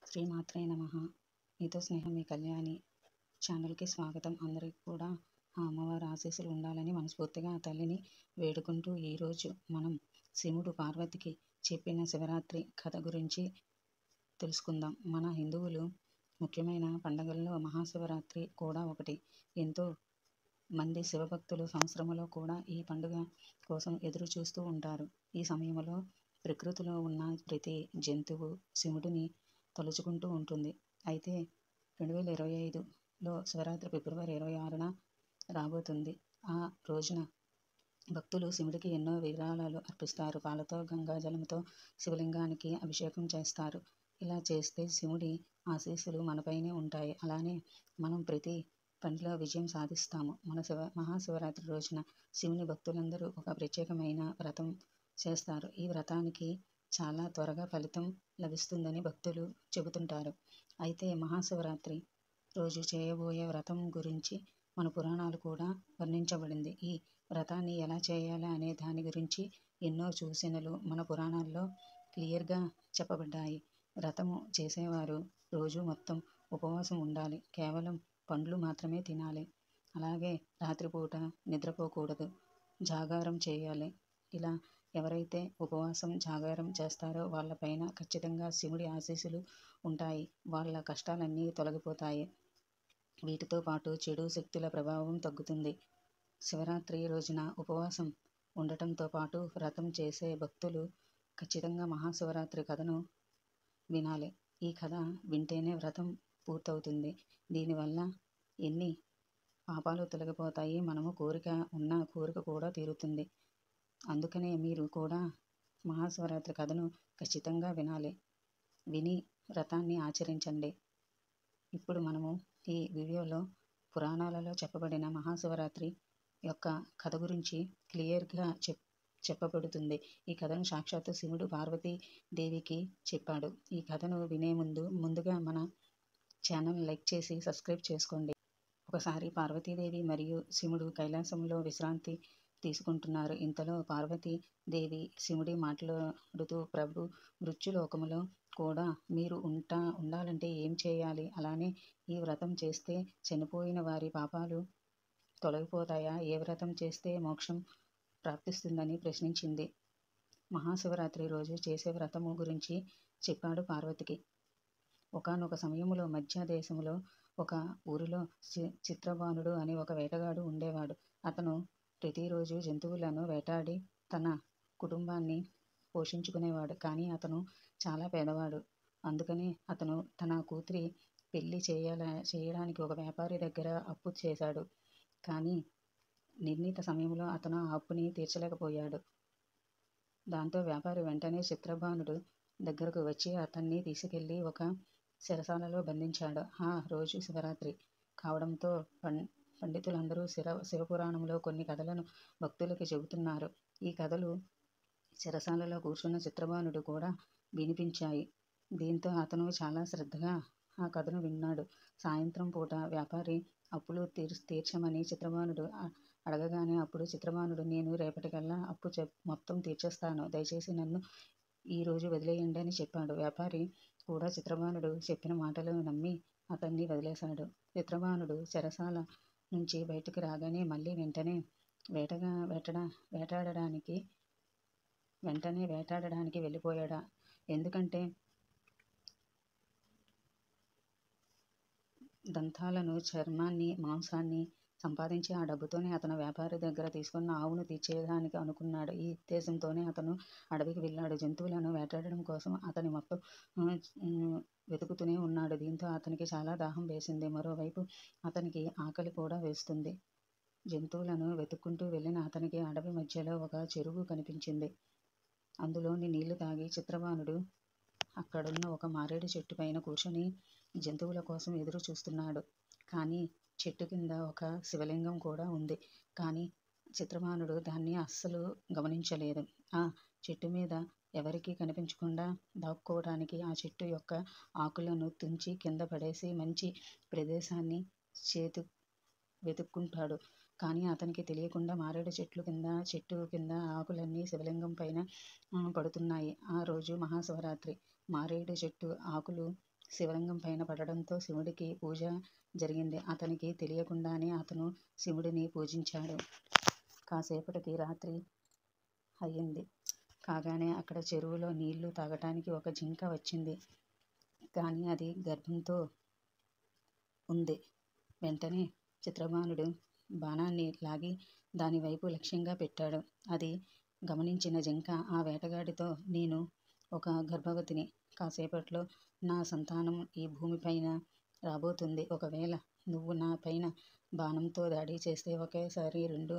శ్రీమాత్రే నమః. మీతో స్నేహం మీ కళ్యాణి. ఛానల్కి స్వాగతం. అందరికీ కూడా ఆ అమ్మవారి ఆశీస్సులు ఉండాలని మనస్ఫూర్తిగా ఆ తల్లిని వేడుకుంటూ ఈరోజు మనం శివుడు పార్వతికి చెప్పిన శివరాత్రి కథ గురించి తెలుసుకుందాం. మన హిందువులు ముఖ్యమైన పండుగల్లో మహాశివరాత్రి కూడా ఒకటి. ఎంతో మంది శివభక్తులు సంవత్సరంలో కూడా ఈ పండుగ కోసం ఎదురు చూస్తూ ఉంటారు. ఈ సమయంలో ప్రకృతిలో ఉన్న ప్రతి జంతువు శివుడిని తలుచుకుంటూ ఉంటుంది. అయితే 2025లో శివరాత్రి ఫిబ్రవరి 26న రాబోతుంది. ఆ రోజున భక్తులు శివుడికి ఎన్నో విరాళాలు అర్పిస్తారు. పాలతో గంగాజలంతో శివలింగానికి అభిషేకం చేస్తారు. ఇలా చేస్తే శివుడి ఆశీస్సులు మనపైనే ఉంటాయి. అలానే మనం ప్రతి పనిలో విజయం సాధిస్తాము. మహాశివరాత్రి రోజున శివుని భక్తులందరూ ఒక ప్రత్యేకమైన వ్రతం చేస్తారు. ఈ వ్రతానికి చాలా త్వరగా ఫలితం లభిస్తుందని భక్తులు చెబుతుంటారు. అయితే మహాశివరాత్రి రోజు చేయబోయే వ్రతం గురించి మన పురాణాలు కూడా వర్ణించబడింది. ఈ వ్రతాన్ని ఎలా చేయాలా అనే దాని గురించి ఎన్నో సూచనలు మన పురాణాల్లో క్లియర్గా చెప్పబడ్డాయి. వ్రతము చేసేవారు రోజు మొత్తం ఉపవాసం ఉండాలి. కేవలం పండ్లు మాత్రమే తినాలి. అలాగే రాత్రిపూట నిద్రపోకూడదు. జాగారం చేయాలి. ఇలా ఎవరైతే ఉపవాసం జాగారం చేస్తారో వాళ్ళపైన ఖచ్చితంగా శివుడి ఆశీస్సులు ఉంటాయి. వాళ్ళ కష్టాలన్నీ తొలగిపోతాయి. వీటితో పాటు చెడు శక్తుల ప్రభావం తగ్గుతుంది. శివరాత్రి రోజున ఉపవాసం ఉండటంతో పాటు వ్రతం చేసే భక్తులు ఖచ్చితంగా మహాశివరాత్రి కథను వినాలి. ఈ కథ వింటేనే వ్రతం పూర్తవుతుంది. దీనివల్ల ఎన్ని పాపాలు తొలగిపోతాయి. మనము కోరిక కూడా తీరుతుంది. అందుకనే మీరు కూడా మహాశివరాత్రి కథను ఖచ్చితంగా వినాలి. విని వ్రతాన్ని ఆచరించండి. ఇప్పుడు మనము ఈ వీడియోలో పురాణాలలో చెప్పబడిన మహాశివరాత్రి యొక్క కథ గురించి క్లియర్గా చెప్పబడుతుంది. ఈ కథను సాక్షాత్తు శివుడు పార్వతీదేవికి చెప్పాడు. ఈ కథను వినే ముందుగా మన ఛానల్ లైక్ చేసి సబ్స్క్రైబ్ చేసుకోండి. ఒకసారి పార్వతీదేవి మరియు శివుడు కైలాసంలో విశ్రాంతి తీసుకుంటున్నారు. ఇంతలో పార్వతీదేవి శివుడి మాట్లాడుతూ, ప్రభు, మృత్యులోకములో కూడా మీరు ఉండాలంటే ఏం చేయాలి? అలానే ఈ వ్రతం చేస్తే చనిపోయిన వారి పాపాలు తొలగిపోతాయా? ఏ వ్రతం చేస్తే మోక్షం ప్రాప్తిస్తుందని ప్రశ్నించింది. మహాశివరాత్రి రోజు చేసే వ్రతము గురించి చెప్పాడు పార్వతికి. ఒకానొక సమయంలో మధ్య దేశంలో ఒక ఊరిలో చిత్రబాణుడు అనే ఒక వేటగాడు ఉండేవాడు. అతను ప్రతిరోజు జంతువులను వేటాడి తన కుటుంబాన్ని పోషించుకునేవాడు. కానీ అతను చాలా పేదవాడు. అందుకని అతను తన కూతురి పెళ్లి చేయడానికి ఒక వ్యాపారి దగ్గర అప్పు చేశాడు. కానీ నిర్ణీత సమయంలో అతను ఆ అప్పుని తీర్చలేకపోయాడు. దాంతో వ్యాపారి వెంటనే చిత్రబాణుడు దగ్గరకు వచ్చి అతన్ని తీసుకెళ్లి ఒక చెరసాలలో బంధించాడు. ఆ రోజు శివరాత్రి కావడంతో పండితులందరూ శివపురాణంలో కొన్ని కథలను భక్తులకి చెబుతున్నారు. ఈ కథలు చెరసాలలో కూర్చున్న చిత్రబాణుడు కూడా వినిపించాయి. దీంతో అతను చాలా శ్రద్ధగా ఆ కథను విన్నాడు. సాయంత్రం పూట వ్యాపారి అప్పులు తీర్చమని చిత్రబాణుడు అడగగానే అప్పుడు చిత్రబాణుడు, నేను రేపటికల్లా అప్పు మొత్తం తీర్చేస్తాను. దయచేసి నన్ను ఈ రోజు వదిలేయండి అని చెప్పాడు. వ్యాపారి కూడా చిత్రబాణుడు చెప్పిన మాటలు నమ్మి అతన్ని వదిలేశాడు. చిత్రబాణుడు చెరసాల నుంచి బయటకు రాగానే మళ్ళీ వెంటనే వేటాడడానికి వెళ్ళిపోయాడా. ఎందుకంటే దంతాలను, చర్మాన్ని, మాంసాన్ని సంపాదించి ఆ డబ్బుతోనే అతను వ్యాపారి దగ్గర తీసుకున్న ఆవును తీర్చేయడానికి అనుకున్నాడు. ఈ ఉద్దేశంతోనే అతను అడవికి వెళ్ళాడు. జంతువులను వేటాడడం కోసం అతని మొత్తం వెతుకుతూనే ఉన్నాడు. దీంతో అతనికి చాలా దాహం వేసింది. మరోవైపు అతనికి ఆకలి కూడా వేస్తుంది. జంతువులను వెతుక్కుంటూ వెళ్ళిన అతనికి అడవి మధ్యలో ఒక చెరువు కనిపించింది. అందులోని నీళ్లు తాగి చిత్రబాణుడు అక్కడున్న ఒక మారేడు చెట్టు పైన కూర్చొని జంతువుల కోసం ఎదురు చూస్తున్నాడు. కానీ చెట్టు కింద ఒక శివలింగం కూడా ఉంది. కానీ చిత్రబాణుడు దాన్ని అస్సలు గమనించలేదు. ఆ చెట్టు మీద ఎవరికీ కనిపించకుండా దాక్కోవడానికి ఆ చెట్టు యొక్క ఆకులను తుంచి కింద పడేసి మంచి ప్రదేశాన్ని వెతుక్కుంటాడు. కానీ అతనికి తెలియకుండా మారేడు చెట్టు కింద ఆకులన్నీ శివలింగం పైన పడుతున్నాయి. ఆ రోజు మహాశివరాత్రి. మారేడు చెట్టు ఆకులు శివలింగం పైన పడడంతో శివుడికి పూజ జరిగింది. అతనికి తెలియకుండానే అతను శివుడిని పూజించాడు. కాసేపటికి రాత్రి అయ్యింది. కాగానే అక్కడ చెరువులో నీళ్లు తాగటానికి ఒక జింక వచ్చింది. కానీ అది గర్భంతో ఉంది. వెంటనే చిత్రబాణుడు బాణాన్ని లాగి దాని వైపు లక్ష్యంగా పెట్టాడు. అది గమనించిన జింక ఆ వేటగాడితో, నేను ఒక గర్భవతిని. కాసేపట్లో నా సంతానం ఈ భూమిపైన రాబోతుంది. ఒకవేళ నువ్వు నా పైన బాణంతో దాడి చేస్తే ఒకేసారి 2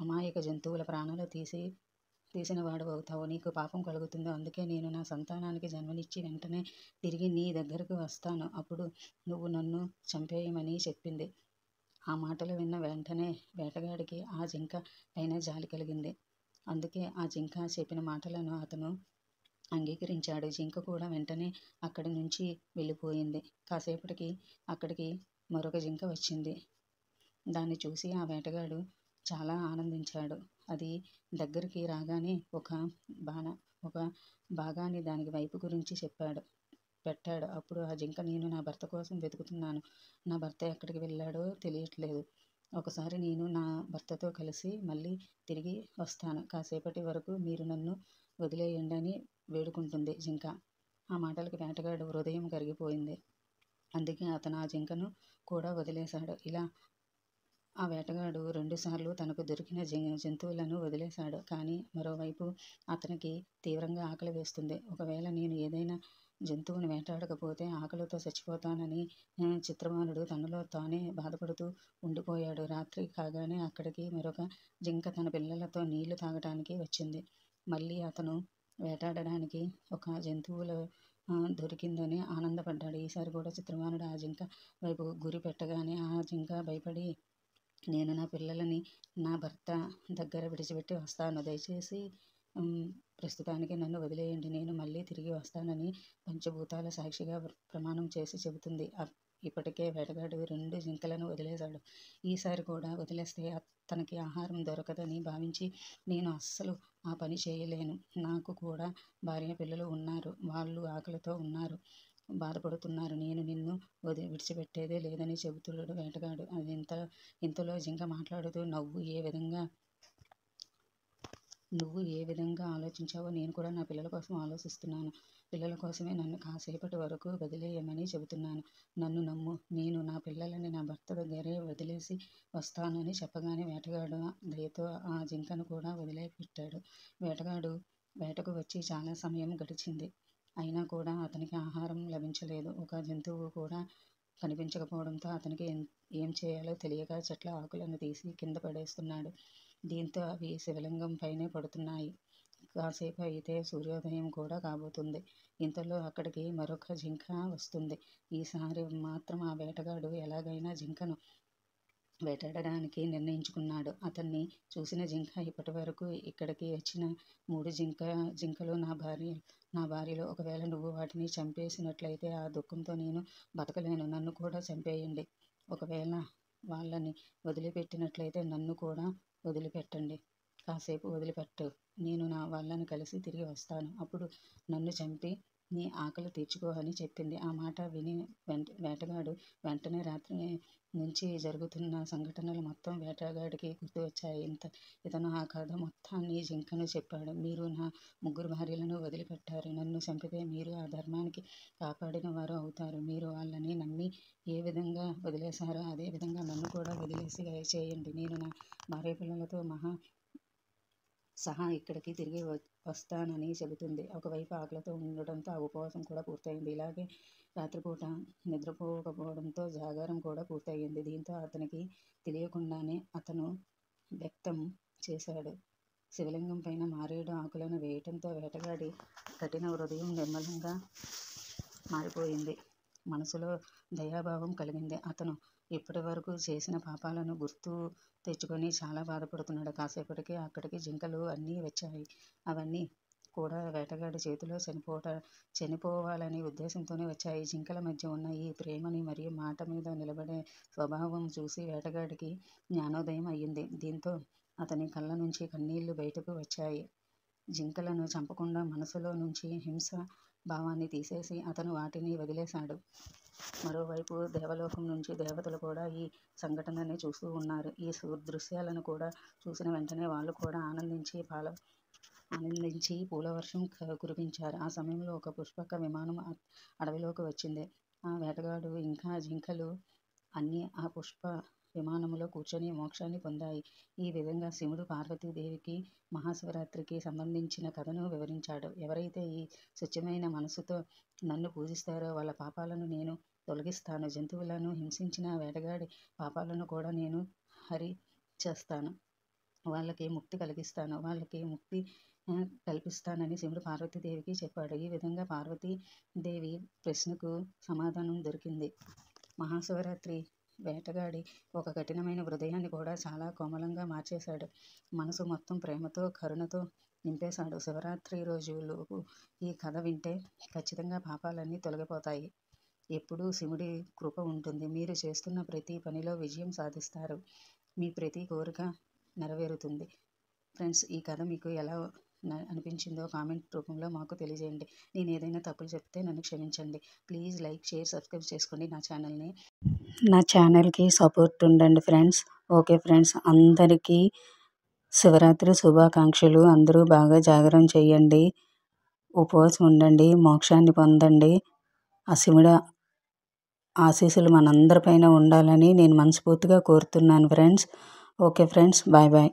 అమాయక జంతువుల ప్రాణాలు తీసిన వాడు అవుతావు. నీకు పాపం కలుగుతుంది. అందుకే నేను నా సంతానానికి జన్మనిచ్చి వెంటనే తిరిగి నీ దగ్గరకు వస్తాను. అప్పుడు నువ్వు నన్ను చంపేయమని చెప్పింది. ఆ మాటలు విన్న వెంటనే వేటగాడికి ఆ జింక పైన జాలి కలిగింది. అందుకే ఆ జింక చెప్పిన మాటలను అతను అంగీకరించాడు. జింక కూడా వెంటనే అక్కడి నుంచి వెళ్ళిపోయింది. కాసేపటికి అక్కడికి మరొక జింక వచ్చింది. దాన్ని చూసి ఆ వేటగాడు చాలా ఆనందించాడు. అది దగ్గరికి రాగానే ఒక భాగాన్ని దానికి వైపు గురించి పెట్టాడు. అప్పుడు ఆ జింక, నేను నా భర్త కోసం వెతుకుతున్నాను. నా భర్త ఎక్కడికి వెళ్ళాడో తెలియట్లేదు. ఒకసారి నేను నా భర్తతో కలిసి మళ్ళీ తిరిగి వస్తాను. కాసేపటి వరకు మీరు నన్ను వదిలేయండి అని వేడుకుంటుంది జింక. ఆ మాటలకి వేటగాడు హృదయం కరిగిపోయింది. అందుకే అతను ఆ జింకను కూడా వదిలేశాడు. ఇలా ఆ వేటగాడు 2 సార్లు తనకు దొరికిన జంతువులను వదిలేశాడు. కానీ మరోవైపు అతనికి తీవ్రంగా ఆకలి వేస్తుంది. ఒకవేళ నేను ఏదైనా జంతువుని వేటాడకపోతే ఆకలితో చచ్చిపోతానని చిత్రబాణుడు తనలో తానే బాధపడుతూ ఉండిపోయాడు. రాత్రి కాగానే అక్కడికి మరొక జింక తన పిల్లలతో నీళ్లు తాగటానికి వచ్చింది. మళ్ళీ అతను వేటాడడానికి ఒక జంతువులు దొరికిందని ఆనందపడ్డాడు. ఈసారి కూడా చిత్రబాణుడు ఆ జింక వైపు గురి పెట్టగానే ఆ జింక భయపడి, నేను నా పిల్లలని నా భర్త దగ్గర విడిచిపెట్టి వస్తాను. దయచేసి ప్రస్తుతానికి నన్ను వదిలేయండి. నేను మళ్ళీ తిరిగి వస్తానని పంచభూతాల సాక్షిగా ప్రమాణం చేసి చెబుతుంది. ఇప్పటికే వేటగాడు 2 జింకలను వదిలేశాడు. ఈసారి కూడా వదిలేస్తే తనకి ఆహారం దొరకదని భావించి, నేను అస్సలు ఆ పని చేయలేను. నాకు కూడా భార్య పిల్లలు ఉన్నారు. వాళ్ళు ఆకలితో బాధపడుతున్నారు. నేను నిన్ను విడిచిపెట్టేదే లేదని చెబుతున్నాడు వేటగాడు. ఇంతలో జింక మాట్లాడుతూ, నువ్వు ఏ విధంగా ఆలోచించావో నేను కూడా నా పిల్లల కోసం ఆలోచిస్తున్నాను. పిల్లల కోసమే నన్ను కాసేపటి వరకు వదిలేయమని చెబుతున్నాను. నన్ను నమ్ము. నేను నా పిల్లలని నా భర్త దగ్గరే వదిలేసి వస్తానని చెప్పగానే వేటగాడు దయతో ఆ జింకను కూడా వదిలిపెట్టాడు. వేటగాడు వేటకు వచ్చి చాలా సమయం గడిచింది. అయినా కూడా అతనికి ఆహారం లభించలేదు. ఒక జంతువు కూడా కనిపించకపోవడంతో అతనికి ఏం చేయాలో తెలియక చెట్ల ఆకులను తీసి కింద పడేస్తున్నాడు. దీంతో అవి శివలింగం పైనే పడుతున్నాయి. కాసేపు అయితే సూర్యోదయం కూడా కాబోతుంది. ఇంతలో అక్కడికి మరొక జింక వస్తుంది. ఈసారి మాత్రం ఆ వేటగాడు ఎలాగైనా జింకను వేటాడడానికి నిర్ణయించుకున్నాడు. అతన్ని చూసిన జింక, ఇప్పటి వరకు ఇక్కడికి వచ్చిన 3 జింకలు నా భార్యలో. ఒకవేళ నువ్వు వాటిని చంపేసినట్లయితే ఆ దుఃఖంతో నేను బతకలేను. నన్ను కూడా చంపేయండి. ఒకవేళ వాళ్ళని వదిలిపెట్టినట్లయితే నన్ను కూడా వదిలిపెట్టండి. కాసేపు వదిలిపెట్టు. నేను వాళ్ళని కలిసి తిరిగి వస్తాను. అప్పుడు నన్ను చంపి నీ ఆకలి తీర్చుకో అని చెప్పింది. ఆ మాట విని వేటగాడు వెంటనే రాత్రి నుంచి జరుగుతున్న సంఘటనలు మొత్తం వేటగాడికి గుర్తు వచ్చాయి. ఇతను ఆ కథ మొత్తాన్ని జింకను చెప్పాడు. మీరు నా 3 భార్యలను వదిలిపెట్టారు. నన్ను చంపితే మీరు ఆ ధర్మానికి కాపాడిన వారు అవుతారు. మీరు వాళ్ళని నమ్మి ఏ విధంగా వదిలేశారో అదే విధంగా నన్ను కూడా వదిలేసి చేయండి. నేను నా భార్య పిల్లలతో సహా ఇక్కడికి తిరిగి వస్తానని చెబుతుంది. ఒకవైపు ఆకలితో ఉండడంతో ఆ ఉపవాసం కూడా పూర్తయింది. ఇలాగే రాత్రిపూట నిద్రపోకపోవడంతో జాగారం కూడా పూర్తయింది. దీంతో అతనికి తెలియకుండానే అతను వ్యక్తం చేశాడు. శివలింగం పైన మారేడు ఆకులను వేయటంతో వేటగాడి కఠిన హృదయం నిర్మలంగా మారిపోయింది. మనసులో దయాభావం కలిగింది. అతను ఇప్పటి వరకు చేసిన పాపాలను గుర్తు తెచ్చుకొని చాలా బాధపడుతున్నాడు. కాసేపటికి అక్కడికి జింకలు అన్నీ వచ్చాయి. అవన్నీ కూడా వేటగాడి చేతిలో చనిపోవాలనే ఉద్దేశంతోనే వచ్చాయి. జింకల మధ్య ఉన్న ఈ ప్రేమని మరియు మాట మీద నిలబడే స్వభావం చూసి వేటగాడికి జ్ఞానోదయం అయ్యింది. దీంతో అతని కళ్ళ నుంచి కన్నీళ్లు బయటకు వచ్చాయి. జింకలను చంపకుండా మనసులో నుంచి హింస భావాన్ని తీసేసి అతను వాటిని వదిలేశాడు. మరోవైపు దేవలోకం నుంచి దేవతలు కూడా ఈ సంఘటనని చూస్తూ ఉన్నారు. ఈ దృశ్యాలను కూడా చూసిన వెంటనే వాళ్ళు కూడా ఆనందించి పూలవర్షం కురిపించారు. ఆ సమయంలో ఒక పుష్పక విమానం అడవిలోకి వచ్చింది. ఆ వేటగాడు ఇంకా జింకలు అన్నీ ఆ పుష్ప విమానంలో కూర్చొని మోక్షాన్ని పొందాయి. ఈ విధంగా శివుడు పార్వతీదేవికి మహాశివరాత్రికి సంబంధించిన కథను వివరించాడు. ఎవరైతే ఈ స్వచ్ఛమైన మనసుతో నన్ను పూజిస్తారో వాళ్ళ పాపాలను నేను తొలగిస్తాను. జంతువులను హింసించిన వేటగాడి పాపాలను కూడా నేను హరి చేస్తాను. వాళ్ళకి ముక్తి కలిగిస్తాను. వాళ్ళకి ముక్తి కల్పిస్తానని శివుడు పార్వతీదేవికి చెప్పాడు. ఈ విధంగా పార్వతీదేవి ప్రశ్నకు సమాధానం దొరికింది. మహాశివరాత్రి వేటగాడి ఒక కఠినమైన హృదయాన్ని కూడా చాలా కోమలంగా మార్చేశాడు. మనసు మొత్తం ప్రేమతో కరుణతో నింపేశాడు. శివరాత్రి రోజులోపు ఈ కథ వింటే ఖచ్చితంగా పాపాలన్నీ తొలగిపోతాయి. ఎప్పుడూ శివుడి కృప ఉంటుంది. మీరు చేస్తున్న ప్రతి పనిలో విజయం సాధిస్తారు. మీ ప్రతి కోరిక నెరవేరుతుంది. ఫ్రెండ్స్, ఈ కథ మీకు ఎలా అనిపించిందో కామెంట్ రూపంలో మాకు తెలియజేయండి. నేను ఏదైనా తప్పులు చెప్తే నన్ను క్షమించండి. ప్లీజ్ లైక్, షేర్, సబ్స్క్రైబ్ చేసుకోండి నా ఛానల్కి సపోర్ట్ ఉండండి ఫ్రెండ్స్. ఓకే ఫ్రెండ్స్, అందరికీ శివరాత్రి శుభాకాంక్షలు. అందరూ బాగా జాగరణ చేయండి, ఉపవాసం ఉండండి, మోక్షాన్ని పొందండి. ఆ శివుడి ఆశీస్సులు మనందరిపైన ఉండాలని నేను మనస్ఫూర్తిగా కోరుతున్నాను friends. Okay friends, bye bye.